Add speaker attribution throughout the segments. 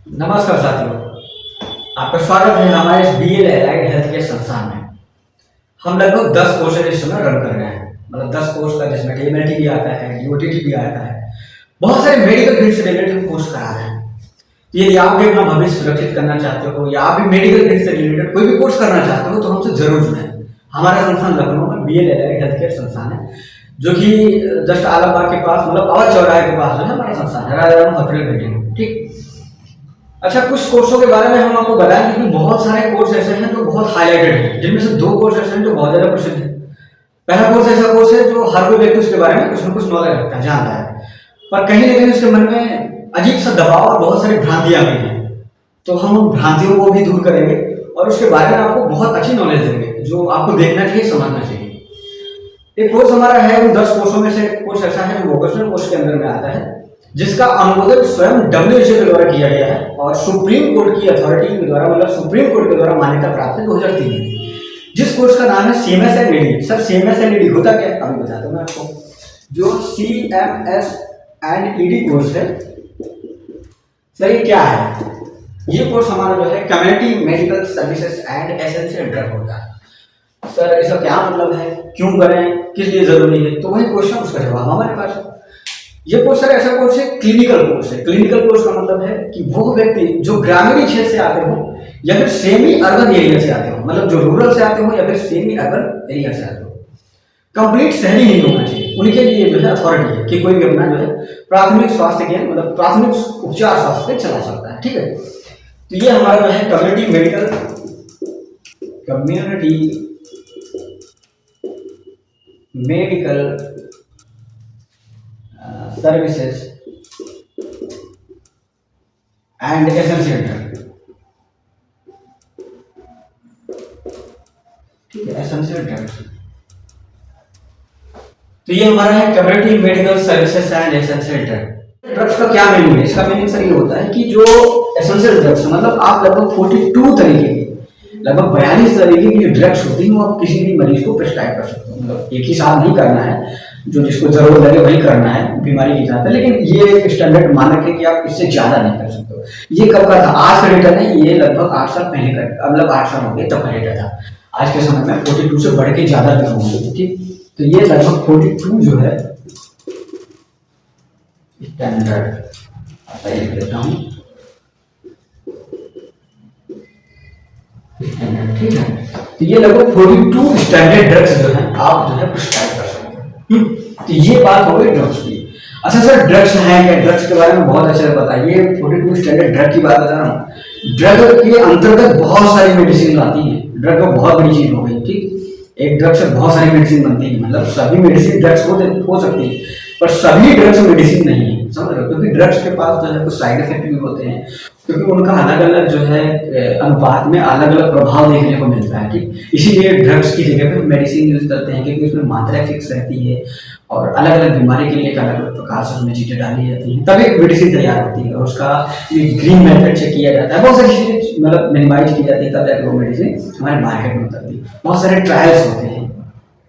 Speaker 1: नमस्कार साथियों, आपका स्वागत है हमारे इस बीएल एलाइड हेल्थ केयर संस्थान में। हम लगभग 10 कोर्सेज इस समय रन कर रहे हैं, मतलब 10 कोर्स का, जिसमें डीएमएलटी भी आता है, डीओटीटी भी आता है, बहुत सारे मेडिकल फील्ड से रिलेटेड कोर्स करा रहे हैं। तो यदि आप भी अपना भविष्य सुरक्षित करना चाहते हो या आप भी मेडिकल फील्ड से रिलेटेड कोई भी कोर्स करना चाहते हो तो हमसे जरूर जुड़ें। हमारा संस्थान लखनऊ में बीएल एलाइड हेल्थ केयर संस्थान है, जो कि जस्ट आलमबाग के पास, मतलब अवध चौराहे के पास जो है हमारा संस्थान है, राजा राम हॉस्पिटल बिल्डिंग। ठीक। अच्छा, कुछ कोर्सों के बारे में हम आपको बताएं, क्योंकि बहुत सारे कोर्स ऐसे हैं जो बहुत हाईलाइटेड हैं, जिनमें से 2 कोर्स ऐसे हैं जो बहुत ज्यादा प्रसिद्ध हैं। पहला कोर्स ऐसा कोर्स है जो हर कोई व्यक्ति उसके बारे में कुछ न कुछ नॉलेज रखता है, जानता है, पर कहीं ना कहीं उसके मन में अजीब सा दबाव और बहुत सारी भ्रांतियां भी हैं। तो हम उन भ्रांतियों को भी दूर करेंगे और उसके बारे में आपको बहुत अच्छी नॉलेज देंगे, जो आपको देखना चाहिए, समझना चाहिए। एक कोर्स हमारा है, उन 10 कोर्सों में से कोर्स ऐसा है जो वोकेशनल कोर्स के अंदर में आता है, जिसका अनुमोदन स्वयं डब्ल्यूएचओ के द्वारा किया गया है और सुप्रीम कोर्ट की अथॉरिटी के द्वारा, मतलब सुप्रीम कोर्ट के द्वारा मान्यता प्राप्त है 2003 में। जिस कोर्स का नाम है CMS and ED. Sir, CMS and ED होता क्या है अभी बताता हूँ मैं आपको। जो सीएमएस एंड ईडी कोर्स है, सर ये क्या है? ये कोर्स हमारा जो है community medical services and essential drug होता है। सर इसका क्या मतलब है, क्यों करें, किस लिए जरूरी है? तो वही क्वेश्चन, उसका जवाब हमारे पास है। ये कोर्स सर ऐसा कोर्स है, क्लिनिकल कोर्स है। क्लिनिकल कोर्स का मतलब है कि वो व्यक्ति जो ग्रामीण क्षेत्र से आते हो या फिर सेमी अर्बन एरिया से आते हो, मतलब जो रूरल से आते हो या फिर सेमी अर्बन एरिया से आते हो, कंप्लीट शहरी नहीं होना चाहिए। उनके लिए जो है अथॉरिटी है कि कोई भी अपना जो है प्राथमिक स्वास्थ्य केंद्र, मतलब प्राथमिक उपचार स्वास्थ्य चला सकता है। ठीक है। तो ये हमारा जो है community medical services and essential drug. ठीक है, एसेंशियल ड्रग। तो ये हमारा है community medical services and essential drug. Drugs का क्या मीनिंग है? इसका मीनिंग सर ये होता है कि जो एसेंशियल ड्रग्स, मतलब आप लगभग 42 तरीके की, लगभग 42 तरीके की जो ड्रग्स होती हैं वो आप किसी भी मरीज को प्रेस्क्राइब कर सकते हो। मतलब एक ही साथ नहीं करना है, जो जिसको जरूरत लगे वही करना है बीमारी के हिसाब से, लेकिन ये एक स्टैंडर्ड मानक है कि आप इससे ज्यादा नहीं कर सकते हो। ये कब का था? आज का डेटा नहीं, ये लगभग 8 साल पहले का, मतलब 8 साल हो गए तब का डेटा था। आज के समय में 42 से बढ़ के ज्यादा भी होंगे। ठीक। तो ये लगभग 42 जो है स्टैंडर्ड, लिख देता हूँ स्टैंडर्ड। ठीक है। तो ये लगभग 42 स्टैंडर्ड ड्रग्स जो है आप जो है प्रिस्क्राइब कर सकते हैं। तो ये बात हो गई ड्रग्स की। अच्छा सर, ड्रग्स है क्या? ड्रग्स के बारे में बहुत अच्छे से बताइए। 42 स्टैंडर्ड ड्रग की बात बता रहा हूँ। ड्रग के अंतर्गत बहुत सारी मेडिसिन आती है। ड्रग तो बहुत बड़ी चीज हो गई। ठीक। एक ड्रग से बहुत सारी मेडिसिन बनती है, मतलब सभी मेडिसिन ड्रग्स हो सकती है, पर सभी ड्रग्स मेडिसिन नहीं है, समझ रहे हो? क्योंकि ड्रग्स के पास जो है कुछ साइड इफेक्ट भी होते हैं, क्योंकि उनका अलग अलग जो है अनुपात में अलग अलग प्रभाव देखने को मिलता है। ठीक। इसीलिए ड्रग्स की जगह पे मेडिसिन यूज करते हैं, क्योंकि उसमें मात्रा फिक्स रहती है और अलग अलग बीमारी के लिए अलग अलग प्रकार से उसमें चीजें डाली जाती हैं, तब एक मेडिसिन तैयार होती है और उसका ग्रीन मेथड से किया जाता है। बहुत सारी चीजें मतलब मिनिमाइज की जाती है, तब जाकर वो मेडिसिन हमारे मार्केट में उतरती है। बहुत सारे ट्रायल्स होते हैं,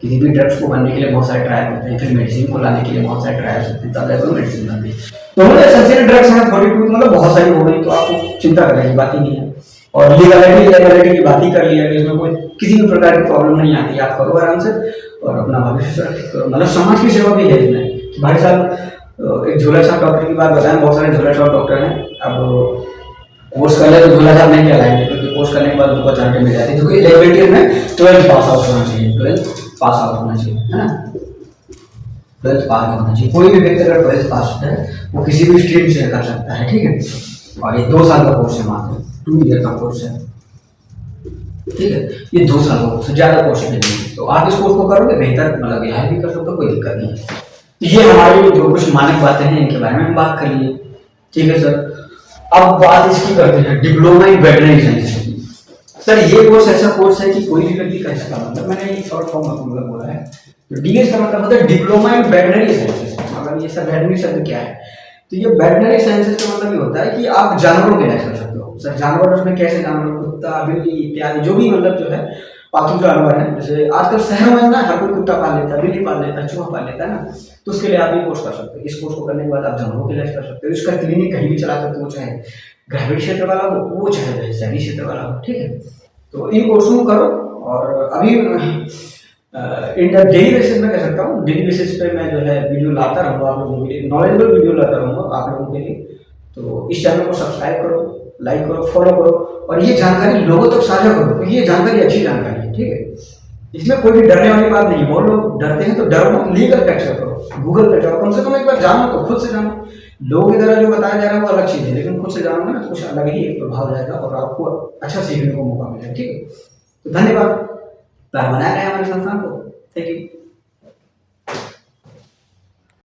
Speaker 1: किसी भी ड्रग्स को बनने के लिए बहुत सारे ट्रायल होते हैं, फिर मेडिसिन को लाने के लिए बहुत सारे ट्रायल्स होते हैं, तब जाकर मेडिसिन बनती है। तो मतलब एसेंशियल ड्रग्स हैं 42, मतलब बहुत सारी हो गई, तो आपको चिंता करने की बात ही नहीं है। और लीगलिटी की बात ही कर लिया कि इसमें कोई किसी भी प्रकार की प्रॉब्लम नहीं आती। आप करो आराम से और अपना भविष्य सुरक्षित करो, मतलब समाज की सेवा भी है इसमें। भाई साहब, एक झोला छाप डॉक्टर की बात बताएं, बहुत सारे झोला छाप डॉक्टर हैं। अब कोर्स कर ले तो झोला छाप नहीं कहलाएंगे, क्योंकि कोर्स करने के बाद उनको अथॉरिटी मिल जाती है, क्योंकि लेवल में 12th पास आउट होना चाहिए, 12th पास आउट होना चाहिए, है ना? 12th पास होना चाहिए। कोई भी व्यक्ति अगर 12th पास है वो किसी भी स्ट्रीम से कर सकता है। ठीक है। और ये 2 साल का कोर्स है, मात्र 2 ईयर का कोर्स है। ठीक है। ये 2 साल का कोर्स है, ज्यादा कोर्स नहीं है। तो आप इस कोर्स को करोगे बेहतर, मतलब यहाँ भी कर सकते हो, कोई दिक्कत नहीं है। तो ये हमारी जो कुछ मानक बातें हैं इनके बारे में हम बात कर लिए। ठीक है सर। अब बात इसकी करते हैं डिप्लोमा इन वेटरनरी साइंस की। सर ये कोर्स ऐसा कोर्स है कि कोई भी व्यक्ति कर सकता है, मतलब मैंने ये शॉर्ट फॉर्म में मतलब बोला है। तो डीएस का मतलब होता है डिप्लोमा इन वेटरनरी साइंसेस। मतलब ये सर वेटरनरी शब्द क्या है? तो ये वेटरनरी साइंसेस का मतलब ये होता है कि आप जानवरों के इलाज कर सकते हो। सर जानवर उसमें कैसे जानवर, कुत्ता, बिल्ली इत्यादि, जो भी मतलब जो है पालतू जानवर है। जैसे आजकल शहरों में ना हर कोई कुत्ता पाल लेता है, बिल्ली पाल लेता है, चूहा पाल लेता है ना, तो उसके लिए आप ये कोर्स कर सकते हो। इस कोर्स को करने के बाद आप जानवरों के इलाज कर सकते हो। इसका क्लिनिक कहीं भी चला सकते हो, चाहे ग्रेविटी क्षेत्र वाला हो, वो चाहे वह शहरी क्षेत्र वाला हो, ठीक है। तो इन कोर्सों को करो। और अभी इन डेली बेसिस में कह सकता हूँ, डेली बेसिस पे मैं जो है वीडियो लाता रहूँगा आप लोगों के लिए, नॉलेजेबल वीडियो लाता रहूँगा आप लोगों के लिए। तो इस चैनल को सब्सक्राइब करो, लाइक करो, फॉलो करो, और ये जानकारी लोगों तक साझा करो, क्योंकि ये जानकारी अच्छी जानकारी है, ठीक है। इसमें कोई भी डरने वाली बात नहीं है। बहुत लोग डरते हैं, तो डरो मत, लीगल फैक्ट करो, गूगल पे जाओ, कम से कम एक बार जानो, तो खुद से जानो। लोगों की तरह जो बताया जा रहा है वो अलग चीज़ है, लेकिन खुद से जानोगे ना तो कुछ अलग ही एक प्रभाव जाएगा और आपको अच्छा सीखने को मौका मिलेगा, ठीक है। तो धन्यवाद, प्यार बनाया रहे हमारे संस्थान को। Thank you.